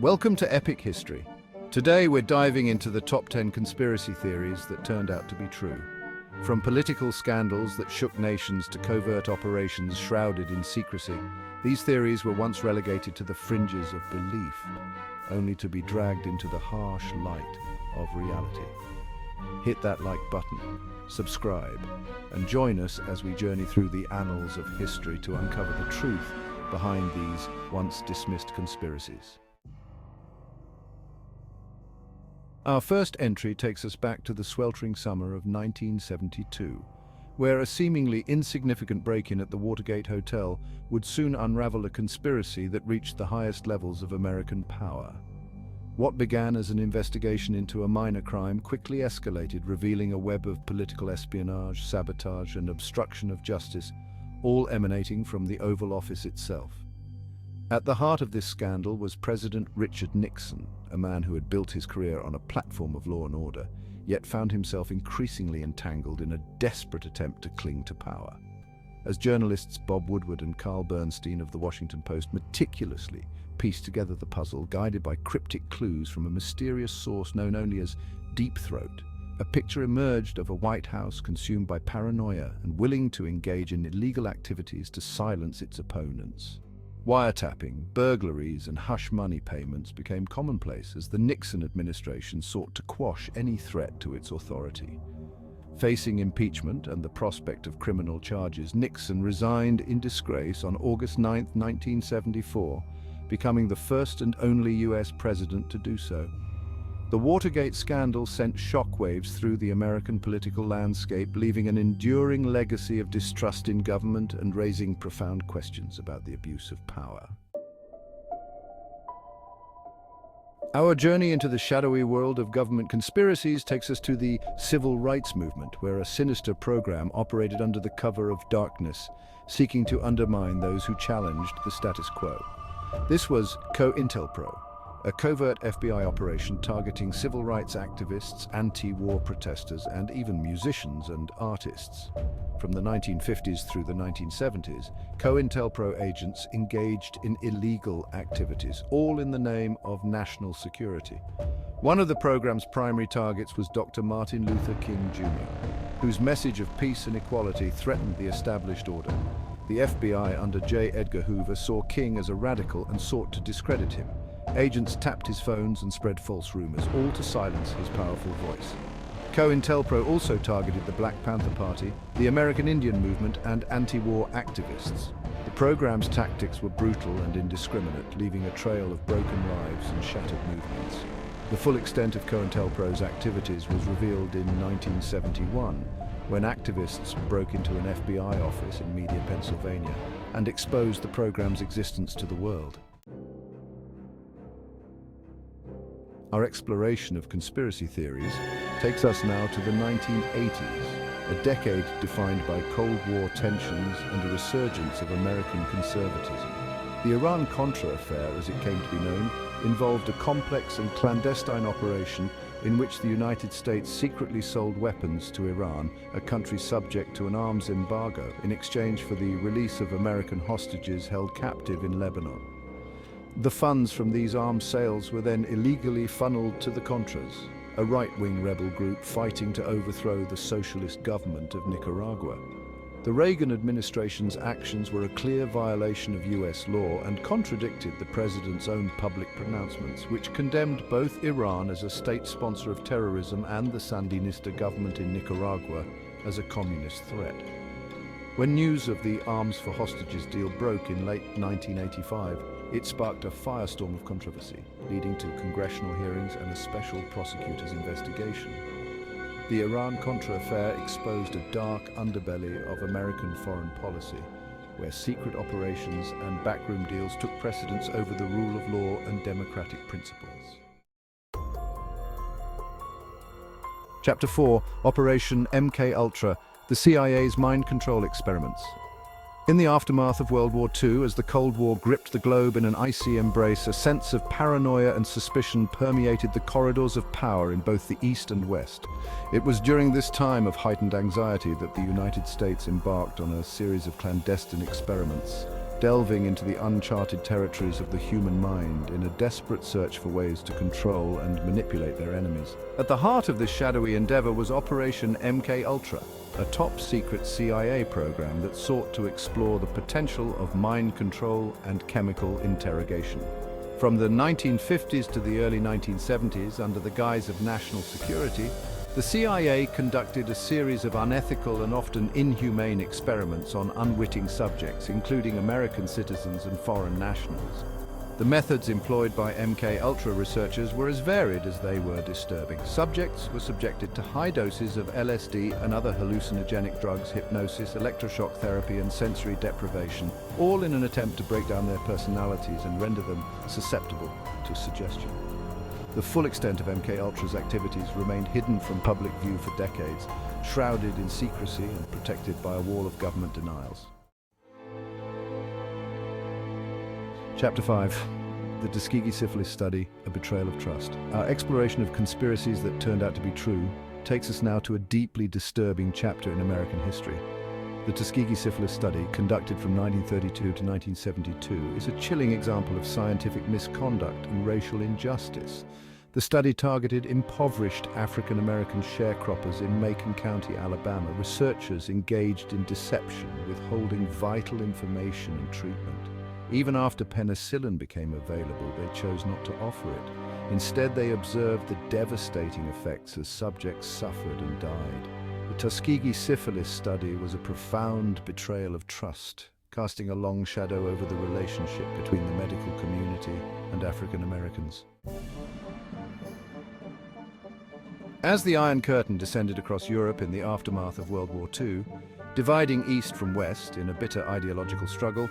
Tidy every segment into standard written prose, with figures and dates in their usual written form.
Welcome to Epic History. Today we're diving into the top 10 conspiracy theories that turned out to be true. From political scandals that shook nations to covert operations shrouded in secrecy, these theories were once relegated to the fringes of belief, only to be dragged into the harsh light of reality. Hit that like button, subscribe, and join us as we journey through the annals of history to uncover the truth behind these once dismissed conspiracies. Our first entry takes us back to the sweltering summer of 1972, where a seemingly insignificant break-in at the Watergate Hotel would soon unravel a conspiracy that reached the highest levels of American power. What began as an investigation into a minor crime quickly escalated, revealing a web of political espionage, sabotage, and obstruction of justice, all emanating from the Oval Office itself. At the heart of this scandal was President Richard Nixon, a man who had built his career on a platform of law and order, yet found himself increasingly entangled in a desperate attempt to cling to power. As journalists Bob Woodward and Carl Bernstein of The Washington Post meticulously pieced together the puzzle, guided by cryptic clues from a mysterious source known only as Deep Throat, a picture emerged of a White House consumed by paranoia and willing to engage in illegal activities to silence its opponents. Wiretapping, burglaries, and hush money payments became commonplace as the Nixon administration sought to quash any threat to its authority. Facing impeachment and the prospect of criminal charges, Nixon resigned in disgrace on August 9, 1974, becoming the first and only US president to do so. The Watergate scandal sent shockwaves through the American political landscape, leaving an enduring legacy of distrust in government and raising profound questions about the abuse of power. Our journey into the shadowy world of government conspiracies takes us to the Civil Rights Movement, where a sinister program operated under the cover of darkness, seeking to undermine those who challenged the status quo. This was COINTELPRO, a covert FBI operation targeting civil rights activists, anti-war protesters, and even musicians and artists. From the 1950s through the 1970s, COINTELPRO agents engaged in illegal activities, all in the name of national security. One of the program's primary targets was Dr. Martin Luther King Jr., whose message of peace and equality threatened the established order. The FBI under J. Edgar Hoover saw King as a radical and sought to discredit him. Agents tapped his phones and spread false rumors, all to silence his powerful voice. COINTELPRO also targeted the Black Panther Party, the American Indian Movement, and anti-war activists. The program's tactics were brutal and indiscriminate, leaving a trail of broken lives and shattered movements. The full extent of COINTELPRO's activities was revealed in 1971, when activists broke into an FBI office in Media, Pennsylvania, and exposed the program's existence to the world. Our exploration of conspiracy theories takes us now to the 1980s, a decade defined by Cold War tensions and a resurgence of American conservatism. The Iran-Contra affair, as it came to be known, involved a complex and clandestine operation in which the United States secretly sold weapons to Iran, a country subject to an arms embargo, in exchange for the release of American hostages held captive in Lebanon. The funds from these arms sales were then illegally funneled to the Contras, a right-wing rebel group fighting to overthrow the socialist government of Nicaragua. The Reagan administration's actions were a clear violation of US law and contradicted the president's own public pronouncements, which condemned both Iran as a state sponsor of terrorism and the Sandinista government in Nicaragua as a communist threat. When news of the arms for hostages deal broke in late 1985, it sparked a firestorm of controversy, leading to congressional hearings and a special prosecutor's investigation. The Iran-Contra affair exposed a dark underbelly of American foreign policy, where secret operations and backroom deals took precedence over the rule of law and democratic principles. Chapter 4, Operation MKUltra, the CIA's mind control experiments. In the aftermath of World War II, as the Cold War gripped the globe in an icy embrace, a sense of paranoia and suspicion permeated the corridors of power in both the East and West. It was during this time of heightened anxiety that the United States embarked on a series of clandestine experiments delving into the uncharted territories of the human mind in a desperate search for ways to control and manipulate their enemies. At the heart of this shadowy endeavor was Operation MKUltra, a top-secret CIA program that sought to explore the potential of mind control and chemical interrogation. From the 1950s to the early 1970s, under the guise of national security, the CIA conducted a series of unethical and often inhumane experiments on unwitting subjects, including American citizens and foreign nationals. The methods employed by MKUltra researchers were as varied as they were disturbing. Subjects were subjected to high doses of LSD and other hallucinogenic drugs, hypnosis, electroshock therapy, and sensory deprivation, all in an attempt to break down their personalities and render them susceptible to suggestion. The full extent of MKUltra's activities remained hidden from public view for decades, shrouded in secrecy and protected by a wall of government denials. Chapter 5. The Tuskegee Syphilis Study, A Betrayal of Trust. Our exploration of conspiracies that turned out to be true takes us now to a deeply disturbing chapter in American history. The Tuskegee Syphilis Study, conducted from 1932 to 1972, is a chilling example of scientific misconduct and racial injustice. The study targeted impoverished African-American sharecroppers in Macon County, Alabama. Researchers engaged in deception, withholding vital information and treatment. Even after penicillin became available, they chose not to offer it. Instead, they observed the devastating effects as subjects suffered and died. The Tuskegee Syphilis Study was a profound betrayal of trust, casting a long shadow over the relationship between the medical community and African Americans. As the Iron Curtain descended across Europe in the aftermath of World War II, dividing East from West in a bitter ideological struggle,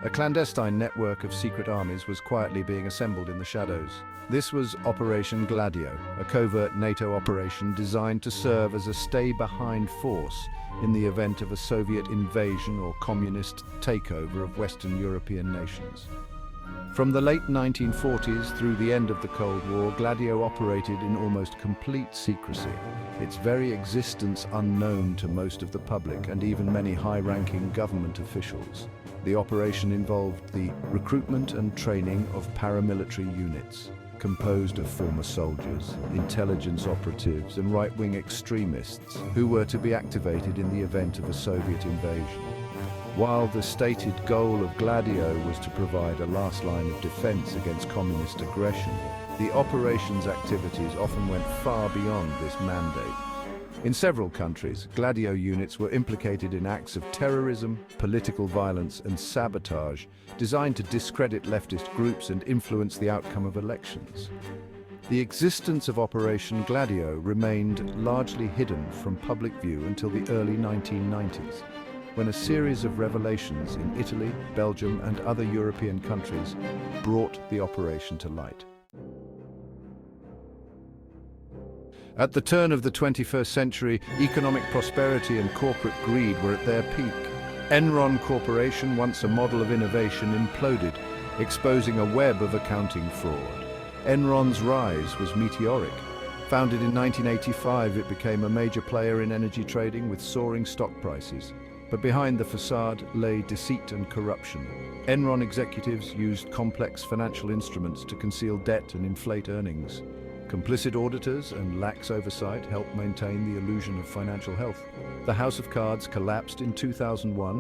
a clandestine network of secret armies was quietly being assembled in the shadows. This was Operation Gladio, a covert NATO operation designed to serve as a stay-behind force in the event of a Soviet invasion or communist takeover of Western European nations. From the late 1940s through the end of the Cold War, Gladio operated in almost complete secrecy, its very existence unknown to most of the public and even many high-ranking government officials. The operation involved the recruitment and training of paramilitary units, composed of former soldiers, intelligence operatives, and right-wing extremists who were to be activated in the event of a Soviet invasion. While the stated goal of Gladio was to provide a last line of defense against communist aggression, the operation's activities often went far beyond this mandate. In several countries, Gladio units were implicated in acts of terrorism, political violence, and sabotage designed to discredit leftist groups and influence the outcome of elections. The existence of Operation Gladio remained largely hidden from public view until the early 1990s, when a series of revelations in Italy, Belgium, and other European countries brought the operation to light. At the turn of the 21st century, economic prosperity and corporate greed were at their peak. Enron Corporation, once a model of innovation, imploded, exposing a web of accounting fraud. Enron's rise was meteoric. Founded in 1985, it became a major player in energy trading with soaring stock prices. But behind the facade lay deceit and corruption. Enron executives used complex financial instruments to conceal debt and inflate earnings. Complicit auditors and lax oversight helped maintain the illusion of financial health. The House of Cards collapsed in 2001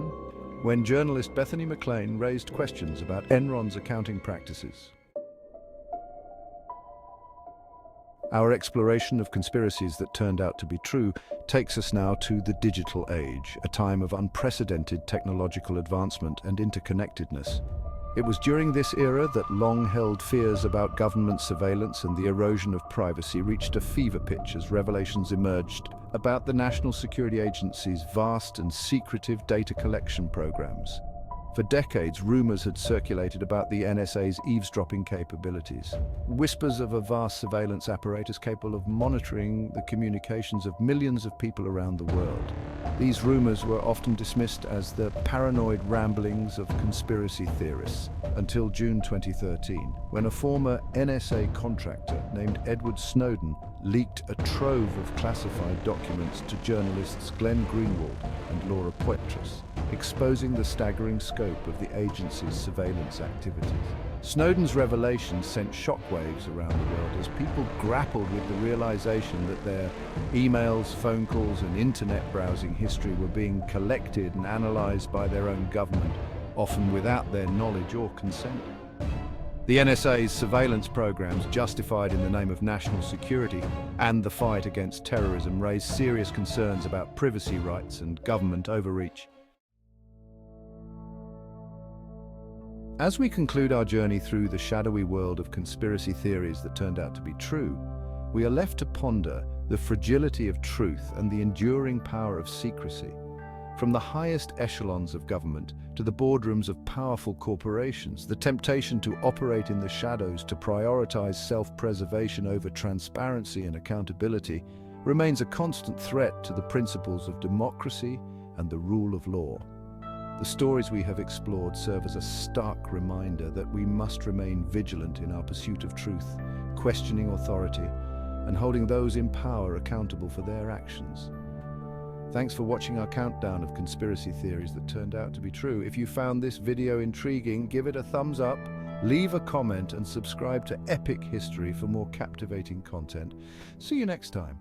when journalist Bethany McLean raised questions about Enron's accounting practices. Our exploration of conspiracies that turned out to be true takes us now to the digital age, a time of unprecedented technological advancement and interconnectedness. It was during this era that long-held fears about government surveillance and the erosion of privacy reached a fever pitch as revelations emerged about the National Security Agency's vast and secretive data collection programs. For decades, rumors had circulated about the NSA's eavesdropping capabilities. Whispers of a vast surveillance apparatus capable of monitoring the communications of millions of people around the world. These rumors were often dismissed as the paranoid ramblings of conspiracy theorists until June 2013, when a former NSA contractor named Edward Snowden leaked a trove of classified documents to journalists Glenn Greenwald and Laura Poitras, exposing the staggering scope of the agency's surveillance activities. Snowden's revelations sent shockwaves around the world as people grappled with the realization that their emails, phone calls, and internet browsing history were being collected and analyzed by their own government, often without their knowledge or consent. The NSA's surveillance programs, justified in the name of national security and the fight against terrorism, raised serious concerns about privacy rights and government overreach. As we conclude our journey through the shadowy world of conspiracy theories that turned out to be true, we are left to ponder the fragility of truth and the enduring power of secrecy. From the highest echelons of government to the boardrooms of powerful corporations, the temptation to operate in the shadows, to prioritize self-preservation over transparency and accountability, remains a constant threat to the principles of democracy and the rule of law. The stories we have explored serve as a stark reminder that we must remain vigilant in our pursuit of truth, questioning authority, and holding those in power accountable for their actions. Thanks for watching our countdown of conspiracy theories that turned out to be true. If you found this video intriguing, give it a thumbs up, leave a comment, and subscribe to Epic History for more captivating content. See you next time.